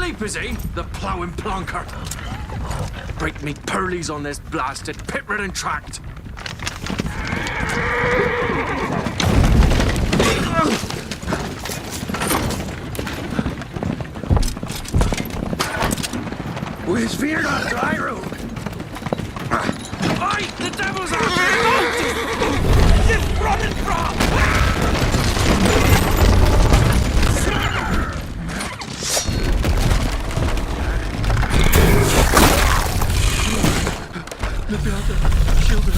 Asleep, is he? The ploughing plonker. Break me pearlies on this blasted pit-ridden tract. Where's Fear not to Iroh? Aye, the devil's after him! Just running from! Look out there, shield him.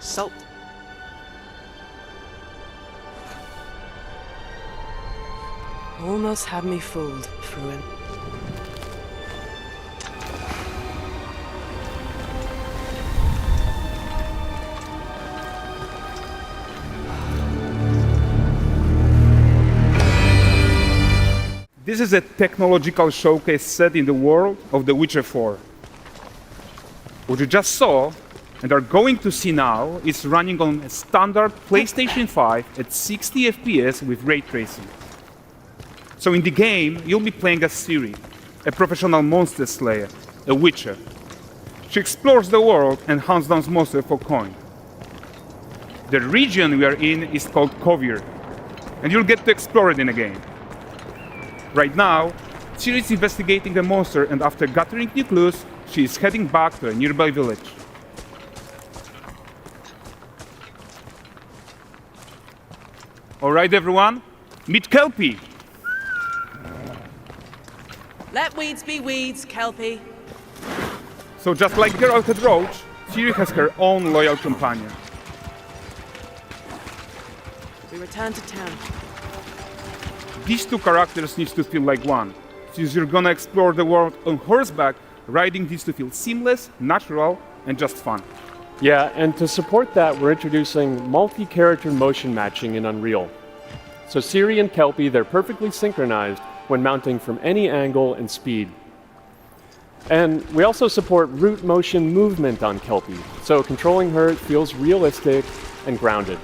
Salt. Almost had me fooled, Fruin. This is a technological showcase set in the world of The Witcher 4. What you just saw and are going to see now is running on a standard PlayStation 5 at 60 FPS with ray tracing. So in the game, you'll be playing as Ciri, a professional monster slayer, a witcher. She explores the world and hunts down monsters for coin. The region we are in is called Kovir, and you'll get to explore it in the game. Right now, Ciri is investigating a monster, and after gathering new clues, she is heading back to a nearby village. All right, everyone, meet Kelpie. Let weeds be weeds, Kelpie. So just like Geralt had Roach, Ciri has her own loyal companion. We return to town. These two characters need to feel like one. Since you're gonna explore the world on horseback, riding needs to feel seamless, natural, and just fun. Yeah, and to support that, we're introducing multi-character motion matching in Unreal. So Ciri and Kelpie, they're perfectly synchronized when mounting from any angle and speed. And we also support root motion movement on Kelpie, so controlling her feels realistic and grounded.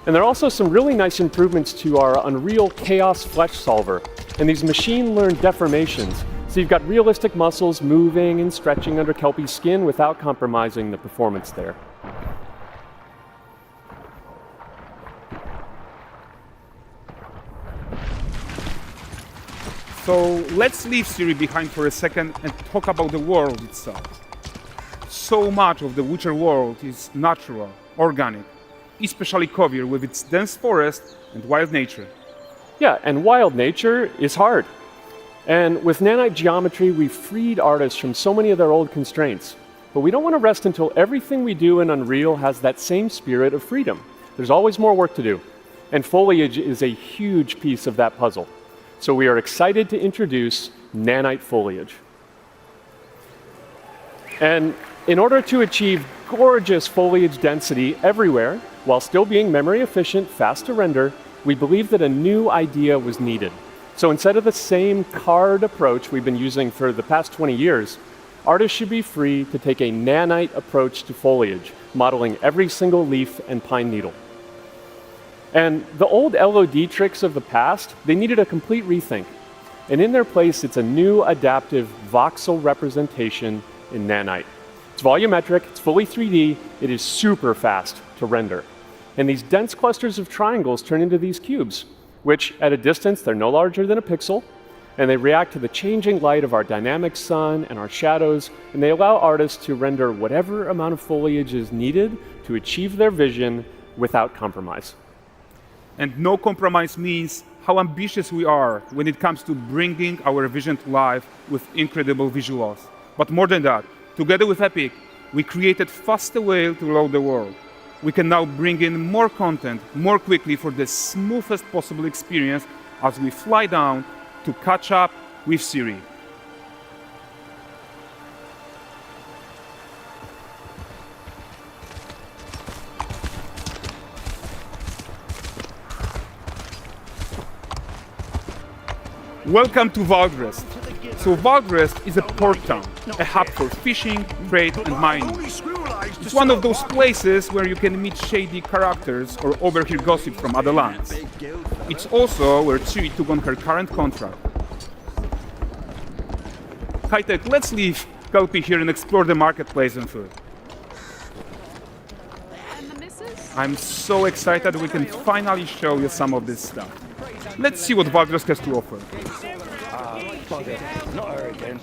And there are also some really nice improvements to our Unreal Chaos Flesh Solver and these machine-learned deformations. So you've got realistic muscles moving and stretching under Kelpie's skin without compromising the performance there. So let's leave Ciri behind for a second and talk about the world itself. So much of the Witcher world is natural, organic, especially Kovir with its dense forest and wild nature. Yeah, and wild nature is hard. And with nanite geometry, we've freed artists from so many of their old constraints. But we don't want to rest until everything we do in Unreal has that same spirit of freedom. There's always more work to do. And foliage is a huge piece of that puzzle. So we are excited to introduce nanite foliage. And in order to achieve gorgeous foliage density everywhere, while still being memory efficient, fast to render, we believe that a new idea was needed. So instead of the same card approach we've been using for the past 20 years, artists should be free to take a nanite approach to foliage, modeling every single leaf and pine needle. And the old LOD tricks of the past, they needed a complete rethink. And in their place, it's a new adaptive voxel representation in nanite. It's volumetric, it's fully 3D, it is super fast to render. And these dense clusters of triangles turn into these cubes. which at a distance, they're no larger than a pixel, and they react to the changing light of our dynamic sun and our shadows, and they allow artists to render whatever amount of foliage is needed to achieve their vision without compromise. And no compromise means how ambitious we are when it comes to bringing our vision to life with incredible visuals. But more than that, together with Epic, we created faster way to load the world. We can now bring in more content more quickly for the smoothest possible experience as we fly down to catch up with Siri. Welcome to Valdrest. So Valdrest is a port town, a hub for fishing, trade and mining. It's one of those places where you can meet shady characters or overhear gossip from other lands. It's also where Ciri took on her current contract. High-tech, let's leave Kelpie here and explore the marketplace and food. I'm so excited we can finally show you some of this stuff. Let's see what Valdrest has to offer. Not her again.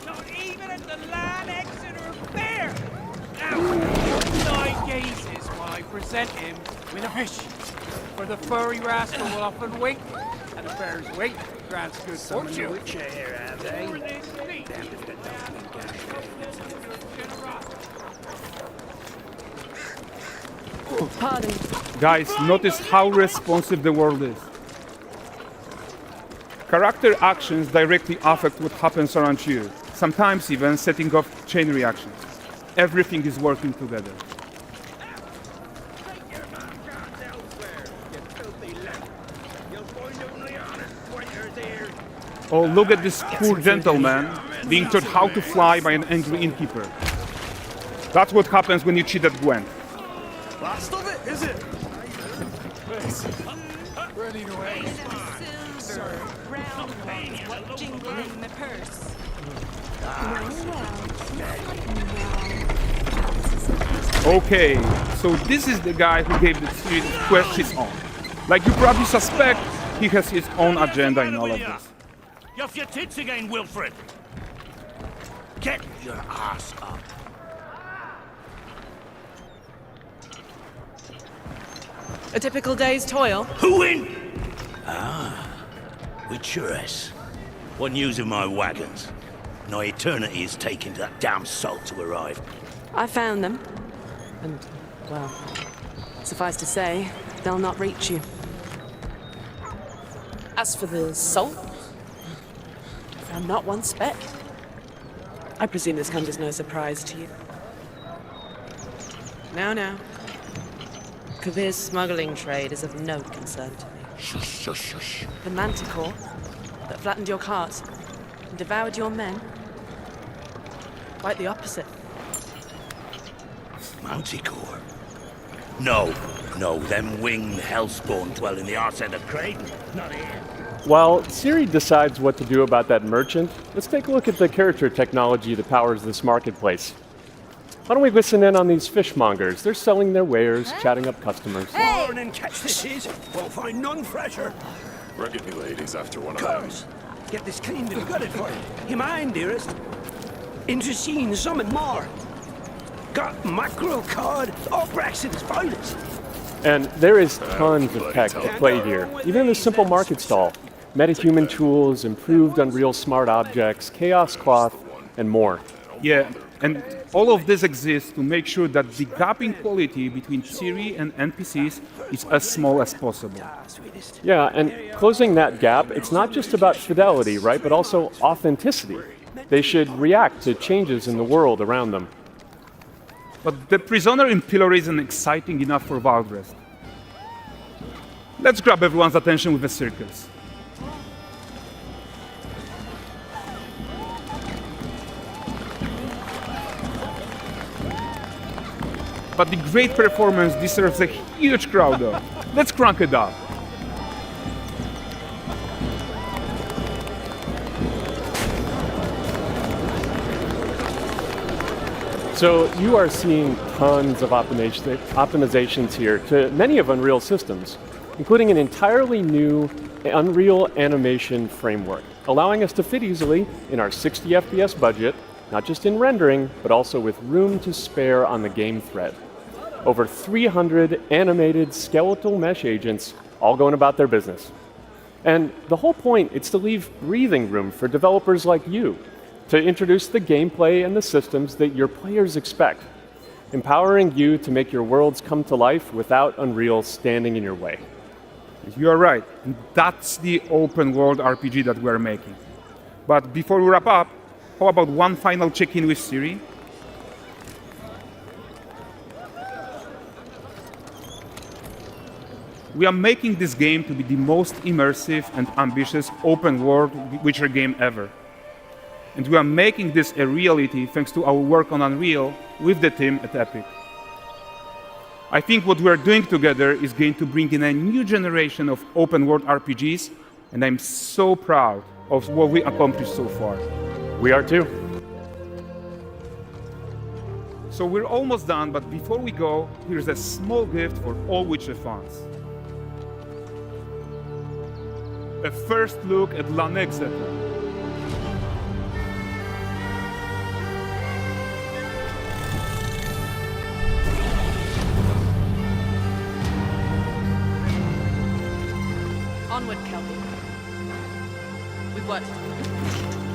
Not even at the land Exeter Fair! Now, 9 gazes while I present him with a fish. For the furry rascal will often wink, and a fair's wink grants good fortune. Pardon. Guys, notice how responsive the world is. Character actions directly affect what happens around you, sometimes even setting off chain reactions. Everything is working together. Oh, look at this poor gentleman being taught how to fly by an angry innkeeper. That's what happens when you cheat at Gwent. Last of it, is it? Ready to wait. Jingling the purse. Okay, so this is the guy who gave the quest his own. Like you probably suspect, he has his own agenda in all of this. You off your tits again, Wilfred. Get your ass up. A typical day's toil. Who in? With Churres. What news of my wagons? No eternity is taking that damn salt to arrive. I found them. And, well, suffice to say, they'll not reach you. As for the salt, I found not one speck. I presume this comes as no surprise to you. Now. Kavir's smuggling trade is of no concern to me. Shush, shush, shush. The manticore that flattened your cart and devoured your men? Quite the opposite. Manticore? No, them winged hellspawn dwell in the arse end of Creighton. Not here. While Ciri decides what to do about that merchant, let's take a look at the character technology that powers this marketplace. Why don't we listen in on these fishmongers? They're selling their wares, chatting up customers. Morning, catch this is. Won't find none fresher. Reckon you ladies after one of Comes. Get this cleaned and gutted for you. You mind, dearest? Interesting, some and more. Got mackerel cod, all Brexit's finest. And there is tons of tech at play here, even in this simple market stall. Metahuman tools, improved Unreal smart objects, chaos cloth, and more. Yeah, and all of this exists to make sure that the gap in quality between Ciri and NPCs is as small as possible. Yeah, and closing that gap, it's not just about fidelity, right, but also authenticity. They should react to changes in the world around them. But the prisoner in Pillory isn't exciting enough for Valdrest. Let's grab everyone's attention with a circus. But the great performance deserves a huge crowd though. Let's crank it up. So you are seeing tons of optimizations here to many of Unreal systems. including an entirely new Unreal animation framework, allowing us to fit easily in our 60 FPS budget, not just in rendering, but also with room to spare on the game thread. Over 300 animated skeletal mesh agents all going about their business. And the whole point is to leave breathing room for developers like you to introduce the gameplay and the systems that your players expect, empowering you to make your worlds come to life without Unreal standing in your way. You are right, and that's the open world RPG that we are making. But before we wrap up, how about one final check-in with Siri? We are making this game to be the most immersive and ambitious open world Witcher game ever. And we are making this a reality thanks to our work on Unreal with the team at Epic. I think what we are doing together is going to bring in a new generation of open world RPGs, and I'm so proud of what we accomplished so far. We are too. So we're almost done, but before we go, here's a small gift for all Witcher fans. A first look at l'Annexator. Onward, Kelby. With what?